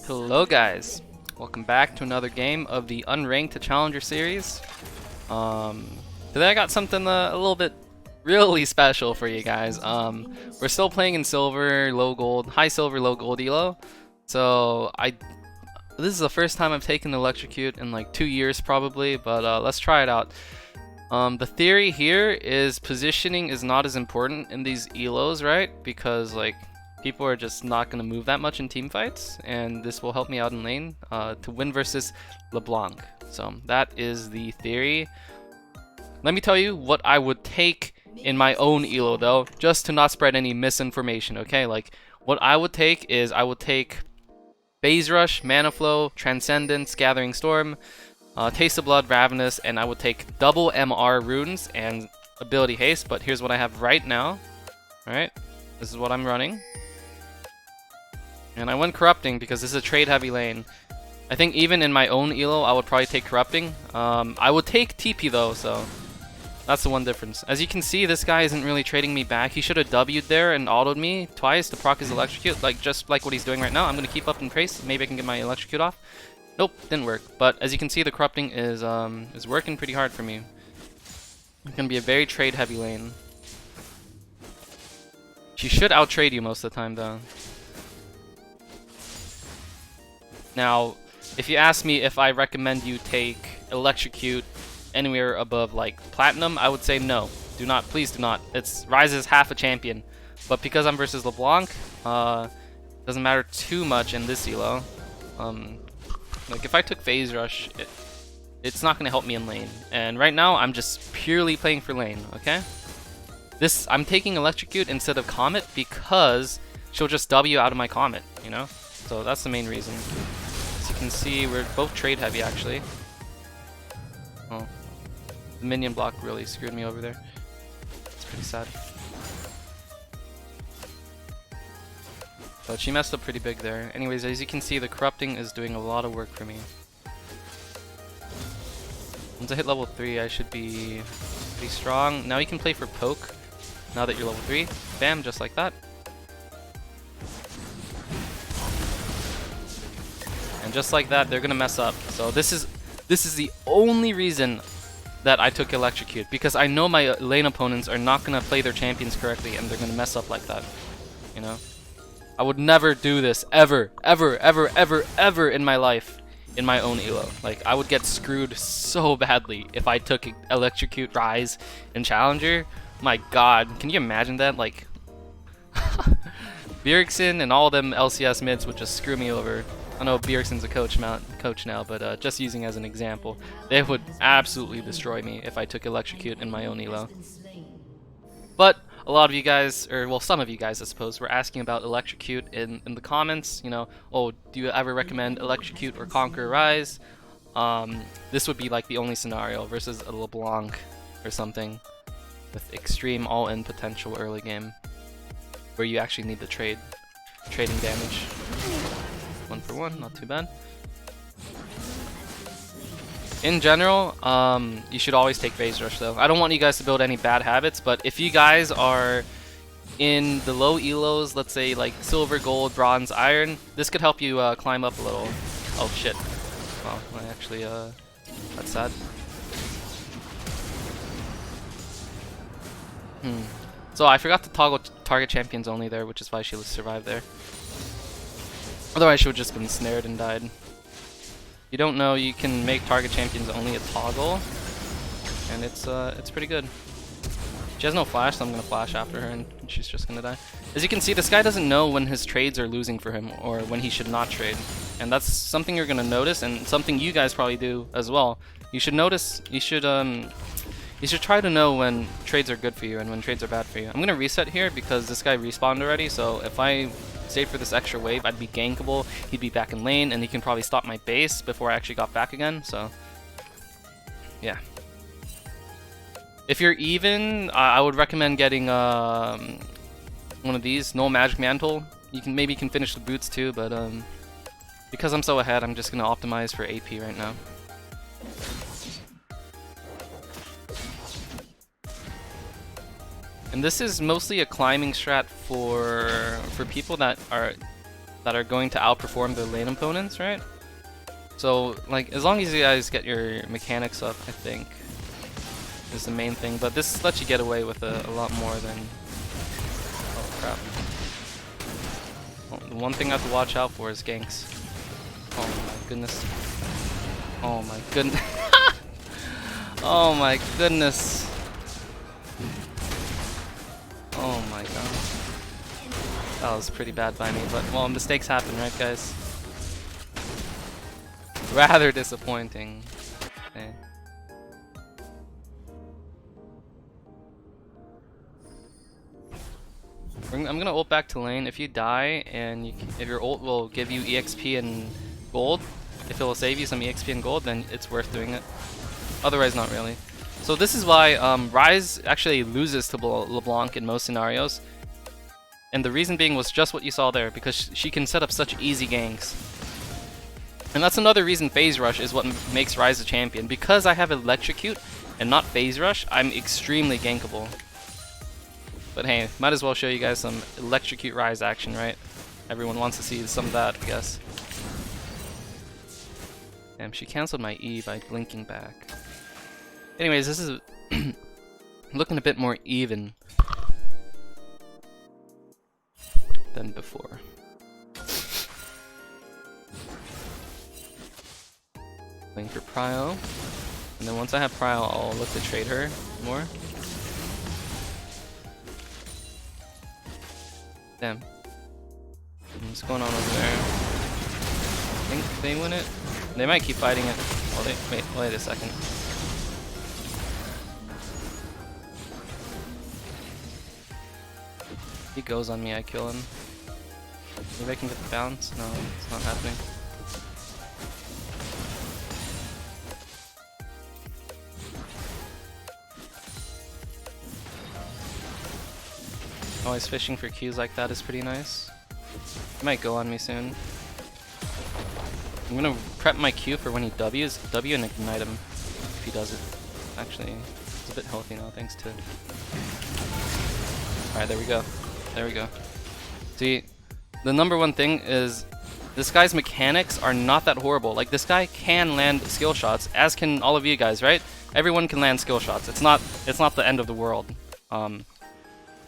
Hello guys, welcome back to another game of the Unranked to Challenger series. Today I got something a little bit really special for you guys. We're still playing in silver, low gold, high silver, low gold elo. So this is the first time I've taken Electrocute in like 2 years probably, but let's try it out. The theory here is positioning is not as important in these elos, right? Because like people are just not going to move that much in team fights, and this will help me out in lane to win versus Leblanc. So that is the theory. Let me tell you what I would take in my own elo though, just to not spread any misinformation, okay? Like what I would take is I would take Phase Rush, Mana Flow, Transcendence, Gathering Storm, Taste of Blood, Ravenous, and I would take double MR runes and ability haste. But here's what I have right now. Alright, this is what I'm running. And I went Corrupting because this is a trade heavy lane. I think even in my own elo I would probably take Corrupting. I would take TP though, so that's the one difference. As you can see, this guy isn't really trading me back. He should have W'd there and autoed me twice to proc his Electrocute, like just like what he's doing right now. I'm gonna keep up in Trace. Maybe I can get my Electrocute off. Nope, didn't work. But as you can see, the Corrupting is working pretty hard for me. It's gonna be a very trade heavy lane. She should out trade you most of the time though. Now, if you ask me if I recommend you take Electrocute anywhere above like Platinum, I would say no. Do not, please do not. Ryze is half a champion. But because I'm versus Leblanc, doesn't matter too much in this elo. Like if I took Phase Rush, it's not gonna help me in lane. And right now I'm just purely playing for lane, okay? I'm taking Electrocute instead of Comet because she'll just W out of my Comet, you know? So that's the main reason. As you can see, we're both trade heavy actually. Oh, the minion block really screwed me over there. It's pretty sad. But she messed up pretty big there. Anyways, as you can see, the Corrupting is doing a lot of work for me. Once I hit level 3, I should be pretty strong. Now you can play for poke, now that you're level 3. Bam, just like that. And just like that, they're gonna mess up. So this is the only reason that I took Electrocute, because I know my lane opponents are not gonna play their champions correctly and they're gonna mess up like that, you know? I would never do this ever in my life in my own elo. Like I would get screwed so badly if I took Electrocute, Ryze, and Challenger. My God, can you imagine that? Like Bjergsen and all them LCS mids would just screw me over. I know Bjergsen's a coach now, but just using as an example, they would absolutely destroy me if I took Electrocute in my own elo. But a lot of you guys, or well, some of you guys I suppose, were asking about Electrocute in the comments. You know, oh, do you ever recommend Electrocute or Conquer Ryze? This would be like the only scenario versus a LeBlanc or something with extreme all-in potential early game, where you actually need the trading damage. 1 for 1, not too bad. In general, you should always take Phase Rush though. I don't want you guys to build any bad habits, but if you guys are in the low elos, let's say like silver, gold, bronze, iron, this could help you climb up a little. Oh shit. Well, I actually, that's sad. So I forgot to toggle target champions only there, which is why she survived there. Otherwise she would just been snared and died. If you don't know, you can make target champions only a toggle, and it's pretty good. She has no flash, so I'm gonna flash after her, and she's just gonna die. As you can see, this guy doesn't know when his trades are losing for him or when he should not trade, and that's something you're gonna notice, and something you guys probably do as well. You should notice. You should try to know when trades are good for you and when trades are bad for you. I'm gonna reset here because this guy respawned already, so if I stayed for this extra wave, I'd be gankable, he'd be back in lane, and he can probably stop my base before I actually got back again, so yeah. If you're even, I would recommend getting one of these, no magic mantle. Maybe you can finish the boots too, but because I'm so ahead, I'm just gonna optimize for AP right now. And this is mostly a climbing strat for people that are that are going to outperform their lane opponents, right? So, like, as long as you guys get your mechanics up, I think, is the main thing. But this lets you get away with a lot more than... Oh, crap. Well, the one thing I have to watch out for is ganks. Oh my goodness. Oh my goodness. Oh my goodness. Oh my god. That was pretty bad by me, but well, mistakes happen, right guys? Rather disappointing. Okay. I'm gonna ult back to lane. If you die, and if your ult will give you EXP and gold, if it will save you some EXP and gold, then it's worth doing it. Otherwise, not really. So this is why Ryze actually loses to Leblanc in most scenarios. And the reason being was just what you saw there, because she can set up such easy ganks. And that's another reason Phase Rush is what makes Ryze a champion. Because I have Electrocute and not Phase Rush, I'm extremely gankable. But hey, might as well show you guys some Electrocute Ryze action, right? Everyone wants to see some of that, I guess. Damn, she cancelled my E by blinking back. Anyways, this is looking a bit more even than before. Playing for Prio, and then once I have Prio, I'll look to trade her more. Damn. What's going on over there? I think they win it. They might keep fighting it. Oh, wait a second. He goes on me, I kill him. Maybe I can get the bounce? No, it's not happening. Always fishing for Qs like that is pretty nice. He might go on me soon. I'm gonna prep my Q for when he W's, W and ignite him if he does it. Actually, it's a bit healthy now thanks to... Alright, there we go. There we go. See, the number one thing is this guy's mechanics are not that horrible. Like, this guy can land skill shots, as can all of you guys, right? Everyone can land skill shots. It's not the end of the world.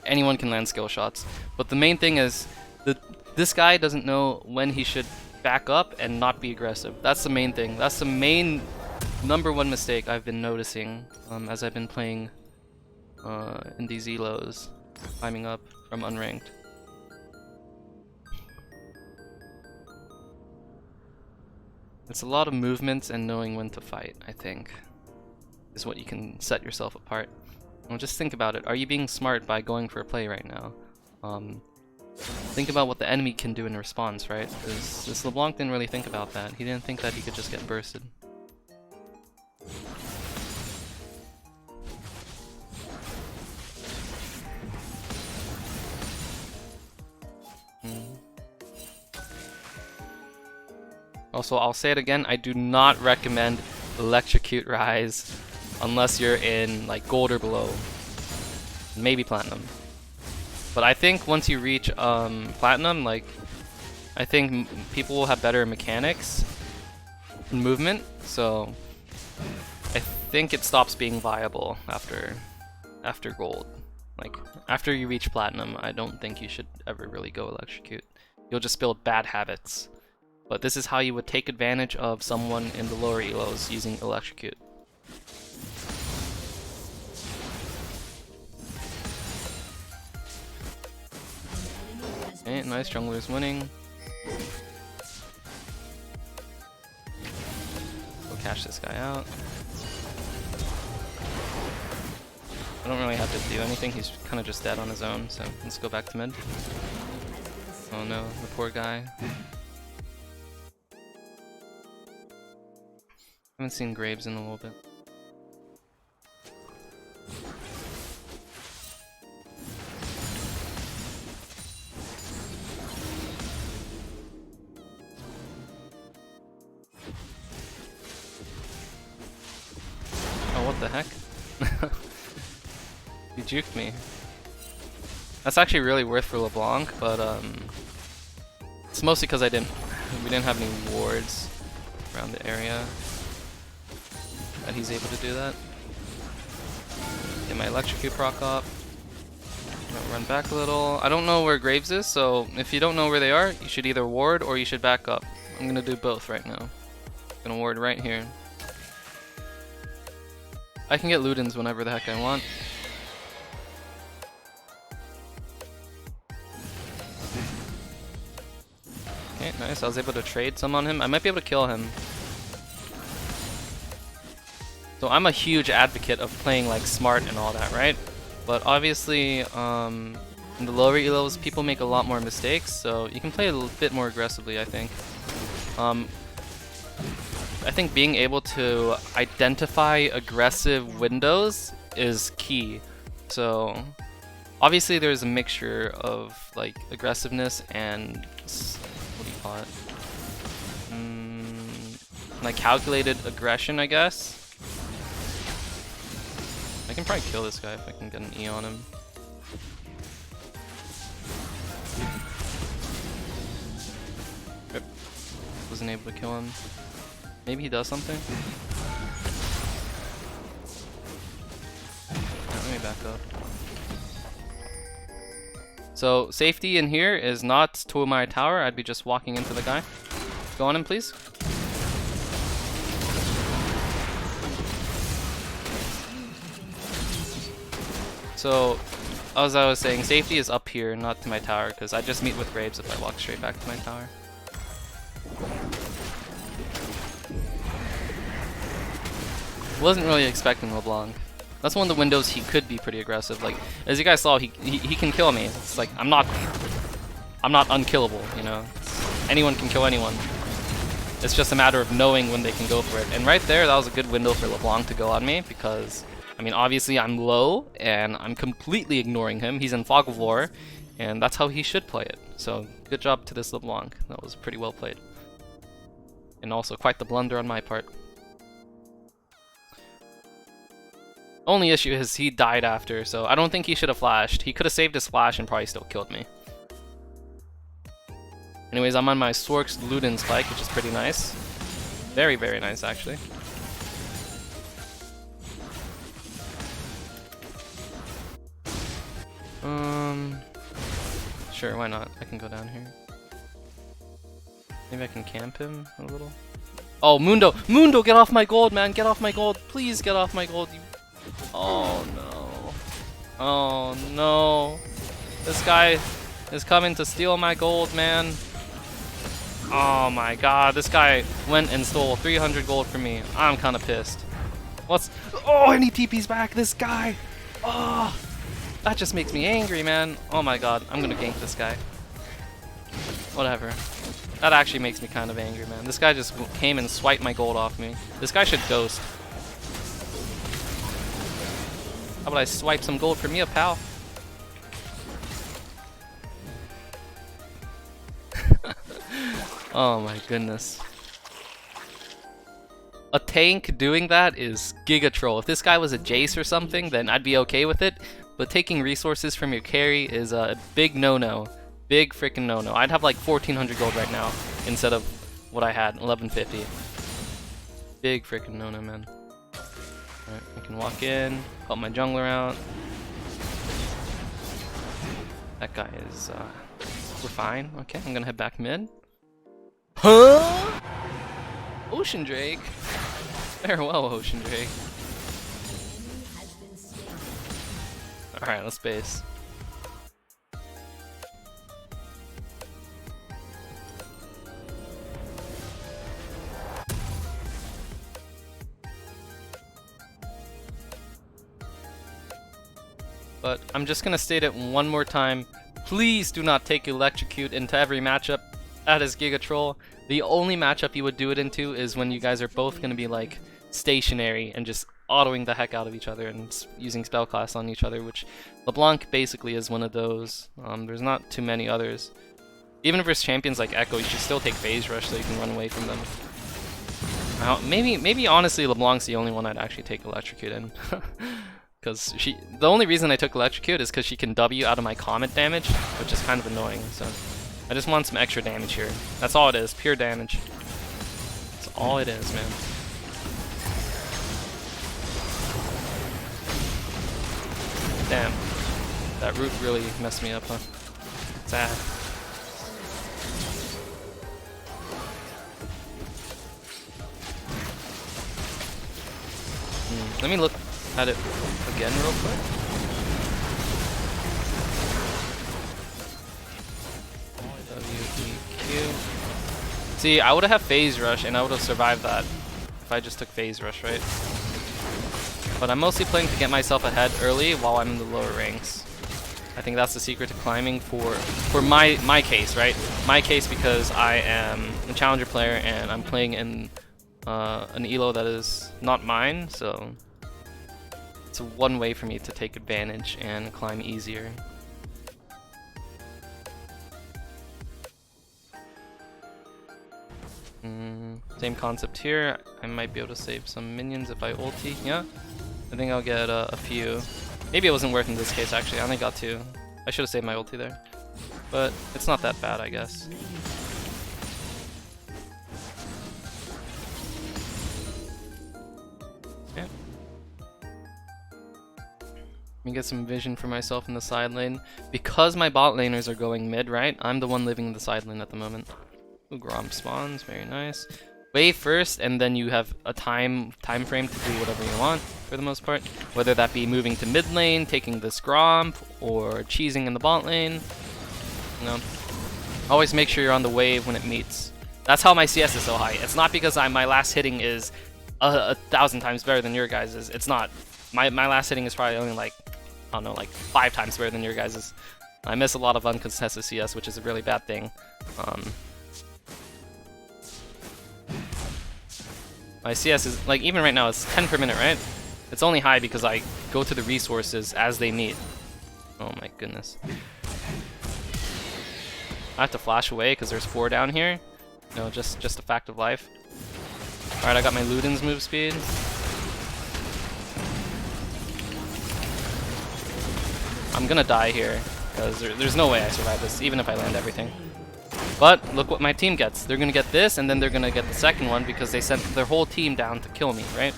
Anyone can land skill shots. But the main thing is that this guy doesn't know when he should back up and not be aggressive. That's the main thing. That's the main number one mistake I've been noticing as I've been playing in these elos, climbing up from Unranked. It's a lot of movements and knowing when to fight, I think, is what you can set yourself apart. Well, just think about it. Are you being smart by going for a play right now? Think about what the enemy can do in response, right? Because this Leblanc didn't really think about that. He didn't think that he could just get bursted. Also, I'll say it again, I do not recommend Electrocute Ryze unless you're in like gold or below. Maybe platinum. But I think once you reach platinum, like, I think people will have better mechanics and movement, so I think it stops being viable after gold. Like, after you reach platinum, I don't think you should ever really go Electrocute. You'll just build bad habits. But this is how you would take advantage of someone in the lower elos using Electrocute. Okay, nice, jungler's winning. Go cash this guy out. I don't really have to do anything, he's kind of just dead on his own, so let's go back to mid. Oh no, the poor guy. Haven't seen Graves in a little bit. Oh, what the heck? He juked me. That's actually really worth for Leblanc, but It's mostly because we didn't have any wards around the area that he's able to do that. Get my Electrocute proc up. Run back a little. I don't know where Graves is, so if you don't know where they are, you should either ward or you should back up. I'm gonna do both right now. I'm gonna ward right here. I can get Ludens whenever the heck I want. Okay, nice. I was able to trade some on him. I might be able to kill him. So I'm a huge advocate of playing like smart and all that, right? But obviously, in the lower elos, people make a lot more mistakes, so you can play a little bit more aggressively, I think. I think being able to identify aggressive windows is key. So obviously there's a mixture of like aggressiveness and what do you call it? Like calculated aggression, I guess. I can probably kill this guy if I can get an E on him. Yep. Wasn't able to kill him. Maybe he does something. Right, let me back up. So safety in here is not to my tower. I'd be just walking into the guy. Go on him, please. So, as I was saying, safety is up here, not to my tower, because I just meet with Graves if I walk straight back to my tower. Wasn't really expecting Leblanc. That's one of the windows he could be pretty aggressive. Like, as you guys saw, he can kill me. It's like I'm not unkillable, you know. Anyone can kill anyone. It's just a matter of knowing when they can go for it. And right there, that was a good window for Leblanc to go on me because, I mean, obviously I'm low and I'm completely ignoring him. He's in Fog of War, and that's how he should play it. So good job to this Leblanc. That was pretty well played. And also quite the blunder on my part. Only issue is he died after, so I don't think he should have flashed. He could have saved his flash and probably still killed me. Anyways, I'm on my Swork's Luden spike, which is pretty nice. Very, very nice, actually. Sure, why not? I can go down here. Maybe I can camp him a little. Oh, Mundo! Mundo, get off my gold, man! Get off my gold! Please get off my gold! You... Oh no. Oh no. This guy is coming to steal my gold, man. Oh my god, this guy went and stole 300 gold from me. I'm kind of pissed. What's... Oh, and he TP's back, this guy! Oh, that just makes me angry, man. Oh my god, I'm gonna gank this guy. Whatever. That actually makes me kind of angry, man. This guy just came and swiped my gold off me. This guy should ghost. How about I swipe some gold from you, pal? Oh my goodness. A tank doing that is giga troll. If this guy was a Jace or something, then I'd be okay with it. But taking resources from your carry is a big no-no. Big freaking no-no. I'd have like 1400 gold right now instead of what I had, 1150. Big freaking no-no, man. Alright, I can walk in, help my jungler out. That guy is, we're fine. Okay, I'm gonna head back mid. Huh? Ocean Drake. Farewell, Ocean Drake. Alright, let's base. But I'm just gonna state it one more time. Please do not take Electrocute into every matchup. That is Giga Troll. The only matchup you would do it into is when you guys are both gonna be like stationary and just autoing the heck out of each other and using spell class on each other, which Leblanc basically is one of those. There's not too many others. Even if there's champions like Echo, you should still take Phase Rush so you can run away from them. Maybe honestly Leblanc's the only one I'd actually take Electrocute in. Because the only reason I took Electrocute is because she can W out of my Comet damage, which is kind of annoying, so I just want some extra damage here. That's all it is, pure damage. That's all it is, man. Damn. That root really messed me up, huh? Sad. Let me look at it again real quick. W-E-Q. See, I would have phase rush and I would have survived that if I just took phase rush, right? But I'm mostly playing to get myself ahead early while I'm in the lower ranks. I think that's the secret to climbing for my case, right? My case, because I am a challenger player and I'm playing in an elo that is not mine, so it's one way for me to take advantage and climb easier. Same concept here. I might be able to save some minions if I ulti. Yeah, I think I'll get a few. Maybe it wasn't worth in this case, actually. I only got 2. I should have saved my ulti there. But it's not that bad, I guess. Okay. Let me get some vision for myself in the side lane. Because my bot laners are going mid, right? I'm the one living in the side lane at the moment. Ooh, Grom spawns, very nice. Wave first, and then you have a time frame to do whatever you want, for the most part. Whether that be moving to mid lane, taking this Grom, or cheesing in the bot lane. You know, always make sure you're on the wave when it meets. That's how my CS is so high. It's not because my last hitting is 1,000 times better than your guys's. It's not. My last hitting is probably only like, I don't know, like 5 times better than your guys's. I miss a lot of uncontested CS, which is a really bad thing. My CS is, like, even right now, it's 10 per minute, right? It's only high because I go to the resources as they meet. Oh my goodness. I have to flash away because there's 4 down here. You know, just a fact of life. Alright, I got my Luden's move speed. I'm gonna die here because there's no way I survive this, even if I land everything. But look what my team gets. They're gonna get this, and then they're gonna get the second one because they sent their whole team down to kill me, right?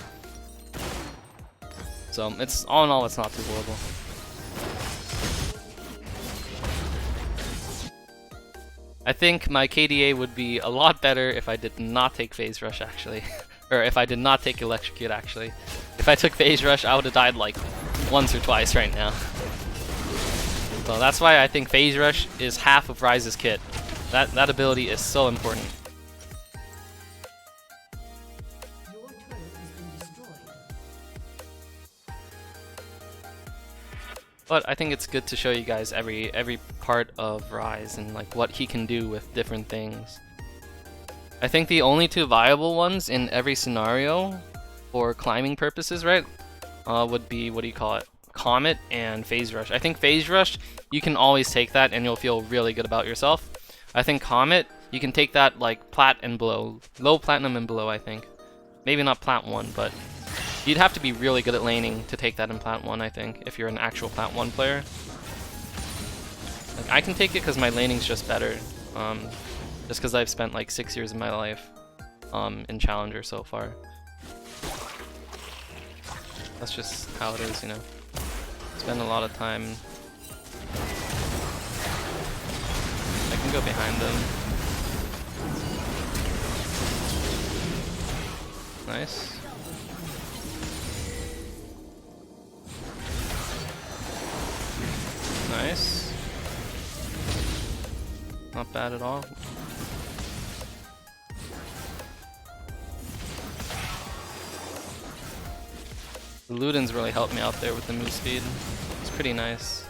So it's all in all, it's not too horrible. I think my KDA would be a lot better if I did not take phase rush, actually. Or if I did not take Electrocute, actually. If I took phase rush, I would have died like once or twice right now. So that's why I think phase rush is half of Ryze's kit. That ability is so important. But I think it's good to show you guys every part of Ryze and like what he can do with different things. I think the only 2 viable ones in every scenario for climbing purposes, right, would be, what do you call it? Comet and phase rush. I think phase rush, you can always take that and you'll feel really good about yourself. I think Comet, you can take that like plat and below. Low platinum and below, I think. Maybe not plat 1, but you'd have to be really good at laning to take that in plat 1, I think, if you're an actual plat 1 player. Like, I can take it because my laning's just better. Just because I've spent like 6 years of my life in Challenger so far. That's just how it is, you know. Spend a lot of time. I can go behind them. Nice. Nice. Not bad at all. The Luden's really helped me out there with the move speed. It's pretty nice.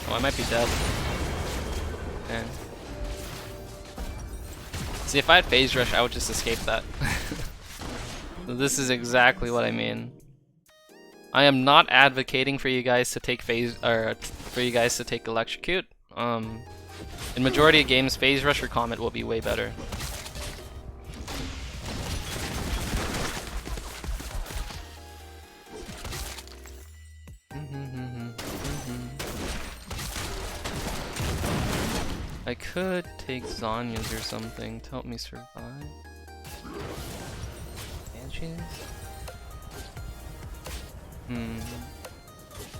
Oh, I might be dead. Man. See, if I had phase rush, I would just escape that. This is exactly what I mean. I am not advocating for you guys to take phase, or for you guys to take Electrocute. In majority of games, phase rush or comet will be way better. I could take Zhonya's or something to help me survive. Banshees?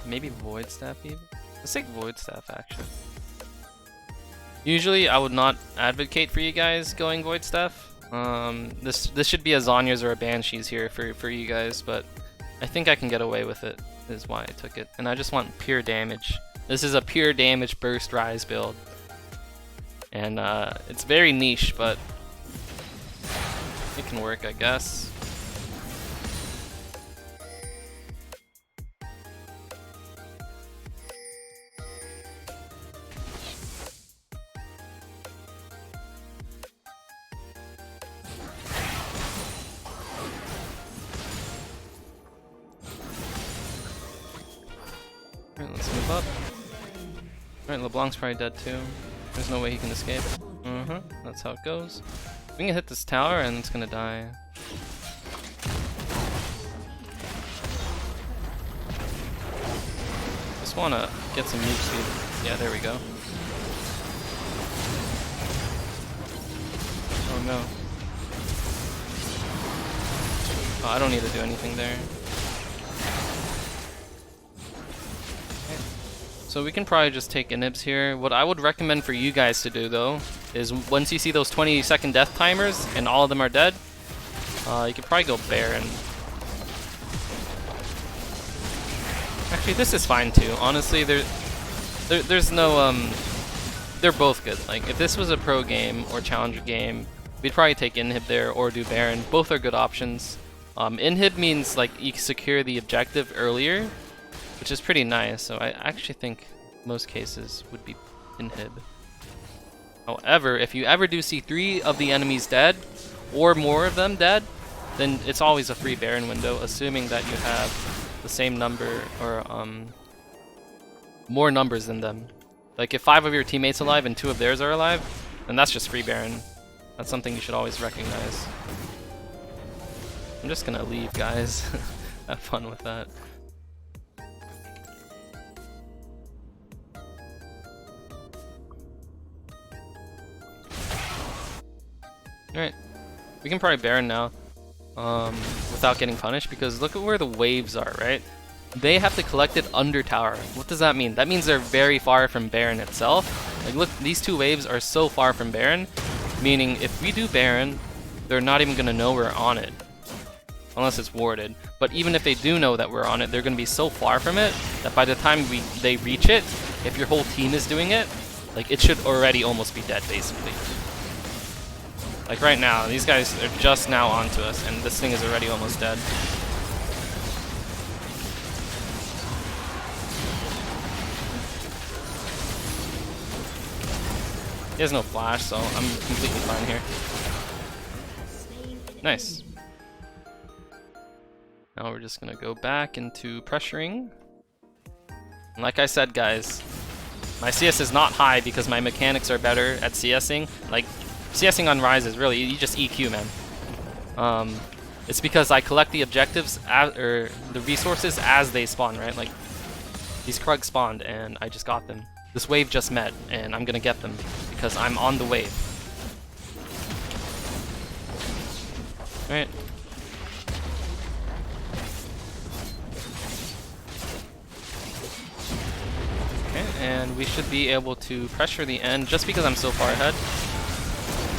Maybe Void Staff even? Let's take Void Staff actually. Usually I would not advocate for you guys going Void Staff. This should be a Zhonya's or a Banshees here for you guys, but I think I can get away with it, is why I took it. And I just want pure damage. This is a pure damage burst Ryze build. And it's very niche, but it can work, I guess. Alright, let's move up. Alright, Leblanc's probably dead too. There's no way he can escape. That's how it goes. We can hit this tower and it's gonna die. Just wanna get some move speed. Yeah, there we go. Oh no. Oh, I don't need to do anything there. So we can probably just take inhibs here. What I would recommend for you guys to do though, is once you see those 20-second death timers and all of them are dead, you could probably go Baron. Actually, this is fine too. Honestly, there's no they're both good. Like if this was a pro game or challenger game, we'd probably take inhib there or do Baron. Both are good options. Inhib means like you secure the objective earlier, which is pretty nice, so I actually think most cases would be inhib. However, if you ever do see 3 of the enemies dead, or more of them dead, then it's always a free Baron window, assuming that you have the same number, or more numbers than them. Like if 5 of your teammates alive and 2 of theirs are alive, then that's just free Baron. That's something you should always recognize. I'm just gonna leave, guys. Have fun with that. Alright, we can probably Baron now without getting punished, because look at where the waves are, right? They have to collect it under tower. What does that mean? That means they're very far from Baron itself. Like look, these 2 waves are so far from Baron, meaning if we do Baron, they're not even going to know we're on it. Unless it's warded. But even if they do know that we're on it, they're going to be so far from it that by the time they reach it, if your whole team is doing it, like it should already almost be dead basically. Like right now, these guys are just now onto us, and this thing is already almost dead. He has no flash, so I'm completely fine here. Nice. Now we're just gonna go back into pressuring. And like I said, guys, my CS is not high because my mechanics are better at CSing. Like, CSing on Ryze is really, you just EQ, man. It's because I collect the objectives, or the resources as they spawn, right? Like, these Krugs spawned and I just got them. This wave just met and I'm gonna get them because I'm on the wave. Alright. Okay, and we should be able to pressure the end just because I'm so far ahead.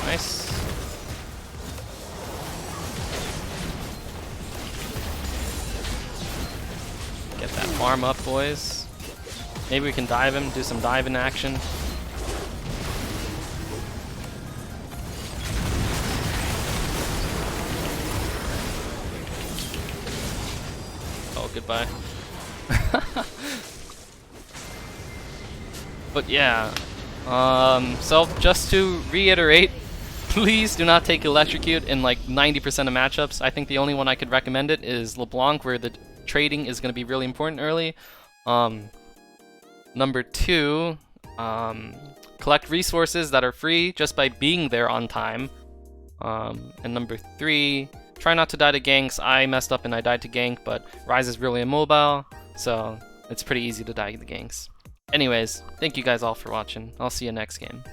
Nice. Get that farm up, boys. Maybe we can dive him, do some dive in action. Oh, goodbye. But yeah, so just to reiterate, please do not take Electrocute in like 90% of matchups. I think the only one I could recommend it is Leblanc, where the trading is going to be really important early. Number 2, collect resources that are free just by being there on time. And number 3, try not to die to ganks. I messed up and I died to gank, but Ryze is really immobile, so it's pretty easy to die to ganks. Anyways, thank you guys all for watching. I'll see you next game.